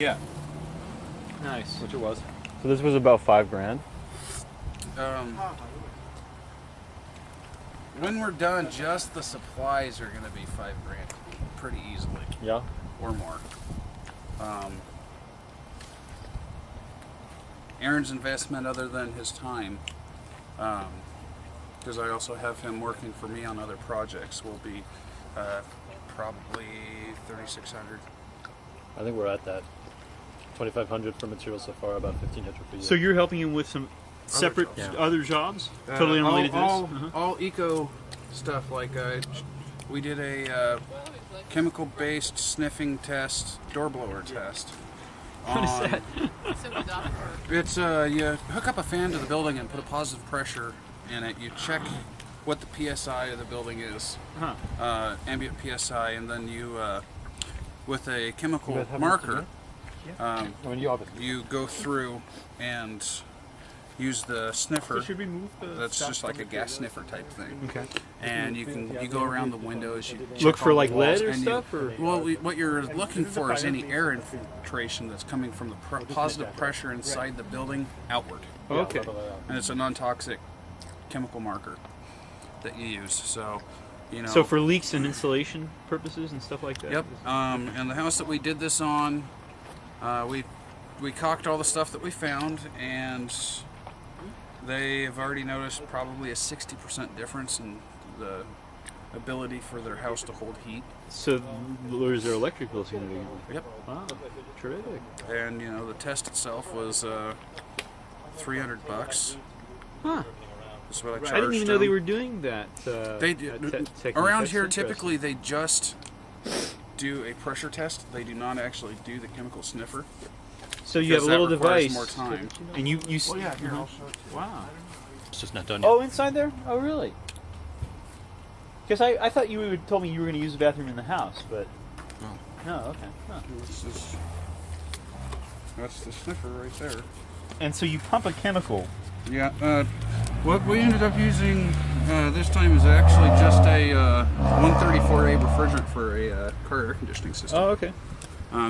Yeah. Nice. Which it was. So this was about $5,000. When we're done, just the supplies are going to be $5,000 pretty easily. Yeah. Or more. Aaron's investment, other than his time, because I also have him working for me on other projects, will be probably $3,600. I think we're at that. 2,500 for materials so far, about 1,500 for you. So you're helping him with some separate other jobs? Totally unrelated to this? All eco stuff, like we did a chemical-based sniffing test, door blower test. What is that? It's you hook up a fan to the building and put a positive pressure in it. You check what the PSI of the building is, ambient PSI, and then you, with a chemical marker, you go through and use the sniffer. So should we move the That's stuff just like a over gas here? sniffer type thing. Okay. And you go around the windows. You Look check for all like the walls, lead or and stuff, or what you're looking for is any air infiltration that's coming from the positive pressure inside the building outward. okay. And it's a non-toxic chemical marker that you use. So, So for leaks and insulation purposes and stuff like that. Yep. And the house that we did this on, we caulked all the stuff that we found, and they have already noticed probably a 60% difference in the ability for their house to hold heat. So where's their electric bills going to be? Yep. Wow, terrific. And the test itself was $300. Huh. That's what I charged I didn't even know they them. were doing that. They do. technique. Around That's here, interesting. typically they just do a pressure test. They do not actually do the chemical sniffer. So you have a because little that requires device. more time. And you. Well, yeah, here, I'll show it to you. Wow. It's just not done yet. Oh, inside there? Oh, really? Because I thought you had told me you were going to use the bathroom in the house, but no. Okay. Huh. That's the sniffer right there. And so you pump a chemical. Yeah. What we ended up using this time is actually just a 134A refrigerant for a car air conditioning system. Oh, okay.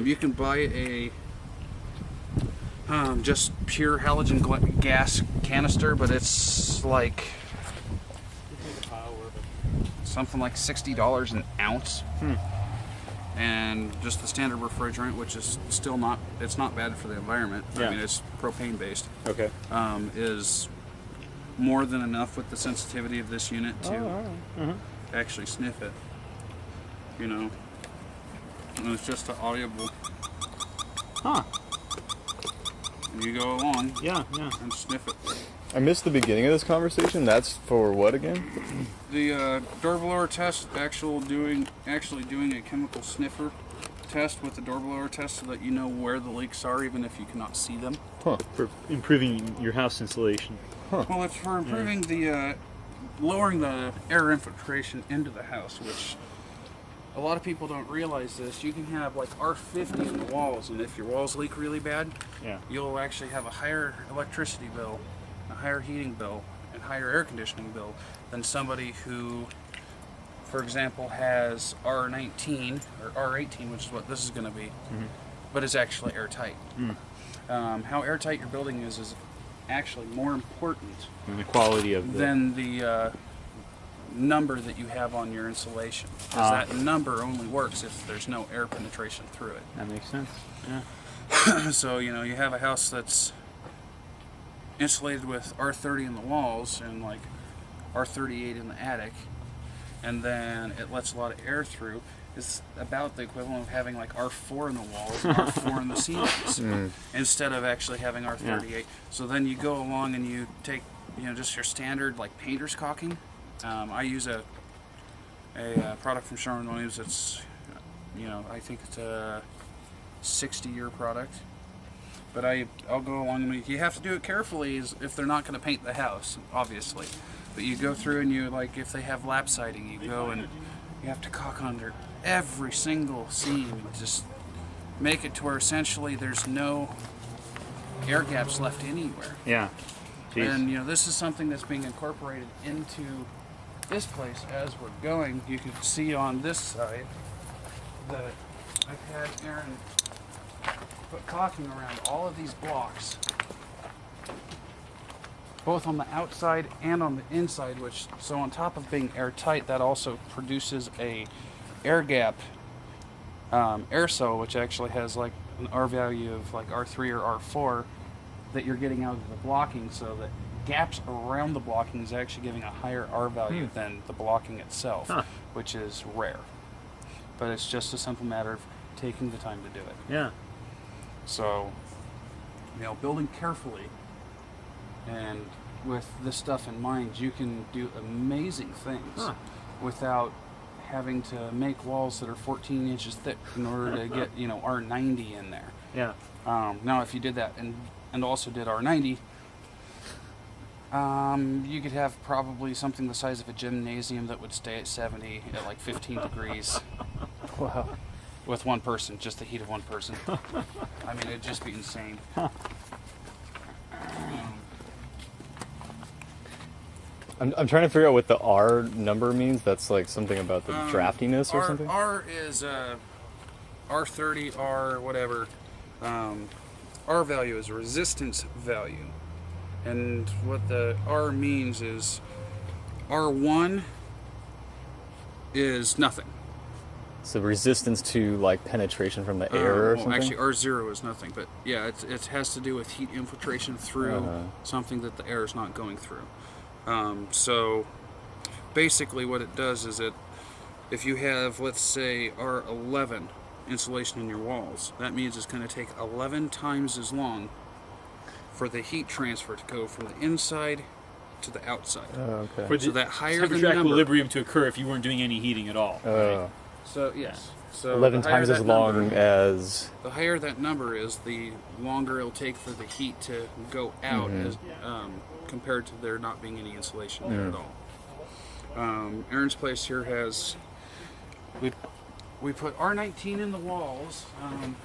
You can buy a just pure halogen gas canister, but it's like something like $60 an ounce. And just the standard refrigerant, which is still not bad for the environment. Yeah. I mean, it's propane based. Okay. Is more than enough with the sensitivity of this unit to actually sniff it. And it's just an audible. Huh. And you go along Yeah. and sniff it. I missed the beginning of this conversation. That's for what again? The door blower test, actually doing a chemical sniffer test with the door blower test, so that you know where the leaks are, even if you cannot see them. Huh. For improving your house insulation. Well, it's for improving the lowering the air infiltration into the house, which a lot of people don't realize this. You can have like R50 in the walls, and if your walls leak really bad, you'll actually have a higher electricity bill, a higher heating bill, and higher air conditioning bill than somebody who, for example, has R19 or R18, which is what this is going to be, but is actually airtight. How airtight your building is actually more important And the quality of than the number that you have on your insulation. Because that number only works if there's no air penetration through it. That makes sense. Yeah. So, you have a house that's insulated with R30 in the walls and like R38 in the attic, and then it lets a lot of air through. It's about the equivalent of having like R4 in the walls and R4 in the ceilings instead of actually having R38. Yeah. So then you go along and you take, just your standard like painter's caulking. I use a product from Sherwin-Williams that's, I think it's a 60-year product. But I'll go along and you have to do it carefully if they're not going to paint the house, obviously. But you go through and you, like, if they have lap siding, you go and you have to caulk under every single seam and just make it to where essentially there's no air gaps left anywhere. Yeah. Jeez. And, this is something that's being incorporated into this place as we're going. You can see on this side that I've had Aaron put caulking around all of these blocks, both on the outside and on the inside, which, so on top of being airtight, that also produces a air gap air cell, which actually has like an R value of like R3 or R4 that you're getting out of the blocking, so that gaps around the blocking is actually giving a higher R value than the blocking itself, which is rare. But it's just a simple matter of taking the time to do it. Yeah. So, building carefully and with this stuff in mind, you can do amazing things without having to make walls that are 14 inches thick in order to get, R90 in there. Yeah. Now, if you did that and also did R90, you could have probably something the size of a gymnasium that would stay at 70 at like 15 degrees. Wow. With one person, just the heat of one person. I mean, it'd just be insane. I'm trying to figure out what the R number means. That's like something about the draftiness or something? R is R30, R whatever. R value is resistance value. And what the R means is R1 is nothing. So resistance to like penetration from the air or something? Actually, R0 is nothing, but yeah, it has to do with heat infiltration through something that the air is not going through. So basically what it does is if you have, let's say, R11 insulation in your walls, that means it's going to take 11 times as long for the heat transfer to go from the inside to the outside. Oh, okay. For So that higher temperature the number, equilibrium to occur if you weren't doing any heating at all. Oh. so yes, so 11 the higher times as that long number- as... The higher that number is, the longer it'll take for the heat to go out, as compared to there not being any insulation there at all. Aaron's place here has we put R19 in the walls.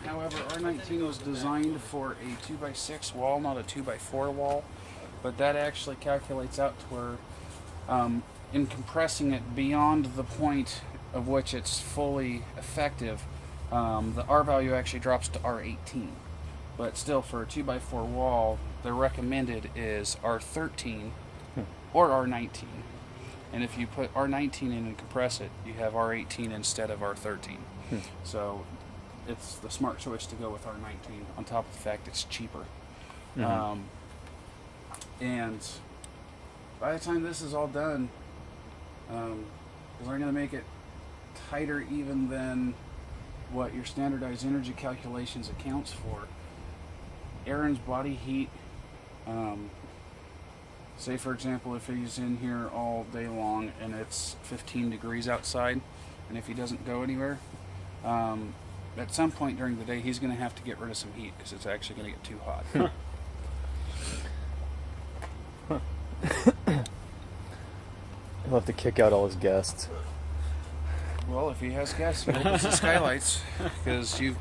However, R19 was designed for a 2x6 wall, not a 2x4 wall. But that actually calculates out to where, in compressing it beyond the point of which it's fully effective, the R value actually drops to R18. But still, for a 2x4 wall, the recommended is R13 or R19. And if you put R19 in and compress it, you have R18 instead of R13. So it's the smart choice to go with R19, on top of the fact it's cheaper. And by the time this is all done, because I'm going to make it tighter even than what your standardized energy calculations accounts for, Aaron's body heat, say for example if he's in here all day long and it's 15 degrees outside, and if he doesn't go anywhere, at some point during the day he's going to have to get rid of some heat because it's actually going to get too hot. He'll have to kick out all his guests. Well, if he has guests, he opens the skylights, because you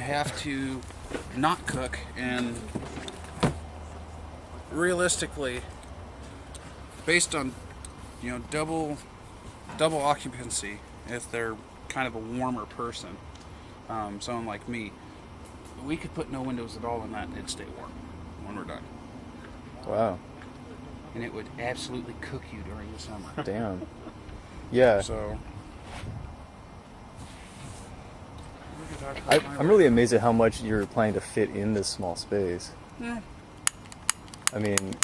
have to not cook, and realistically, based on double occupancy, if they're kind of a warmer person, someone like me, we could put no windows at all in that and it'd stay warm when we're done. Wow. And it would absolutely cook you during the summer. Damn. Yeah. So I'm really amazed at how much you're planning to fit in this small space. Yeah. I mean,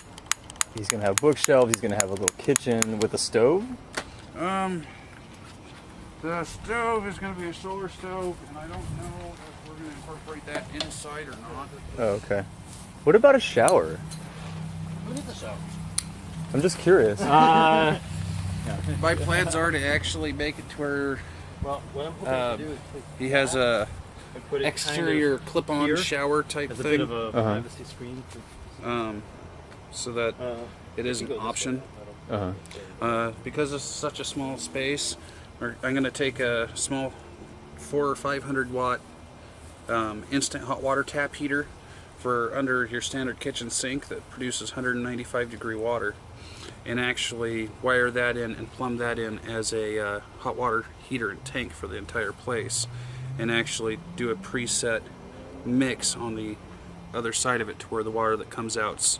he's going to have bookshelves, he's going to have a little kitchen with a stove? The stove is going to be a solar stove, and I don't know if we're going to incorporate that inside or not. Oh, okay. What about a shower? Who did the shower? I'm just curious. My plans are to actually make it to where Well, what I'm hoping to do is he has a put it exterior kind clip-on here shower type of as a bit thing, of a privacy screen. so that it is an option. Because it's such a small space, I'm going to take a small 400 or 500 watt instant hot water tap heater for under your standard kitchen sink that produces 195 degree water, and actually wire that in and plumb that in as a hot water heater and tank for the entire place. and actually do a preset mix on the other side of it to where the water that comes out's,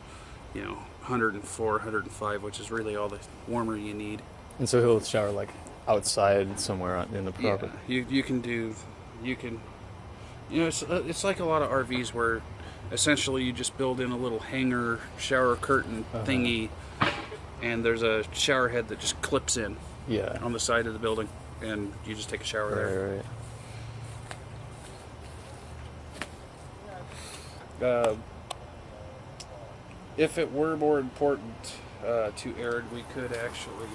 104, 105, which is really all the warmer you need. And so he'll shower like outside somewhere in the property. Yeah, you can, it's like a lot of RVs where essentially you just build in a little hanger shower curtain thingy, and there's a shower head that just clips in on the side of the building, and you just take a shower there. Right. If it were more important to Aaron, we could actually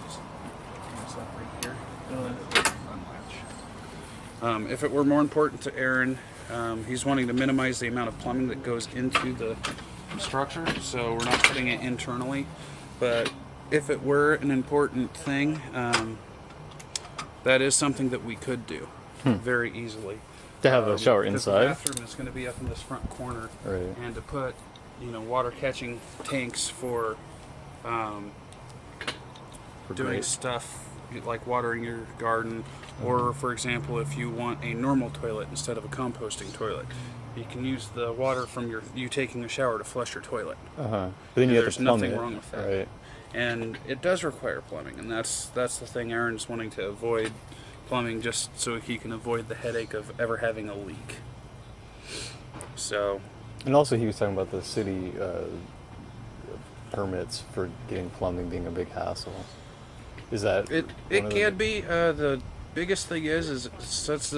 just use that right here. Unlatch. If it were more important to Aaron, he's wanting to minimize the amount of plumbing that goes into the structure, so we're not putting it internally. But if it were an important thing, that is something that we could do very easily. To have a shower because inside? The bathroom is going to be up in this front corner, Right. and to put, water catching tanks for doing great. stuff like watering your garden, or for example, if you want a normal toilet instead of a composting toilet, you can use the water from you taking a shower to flush your toilet. But then you have There's to plumb nothing it. wrong with that. Right. And it does require plumbing, and that's the thing Aaron's wanting to avoid plumbing, just so he can avoid the headache of ever having a leak. So. And also he was talking about the city permits for getting plumbing being a big hassle. Is that It can be. The biggest thing is since this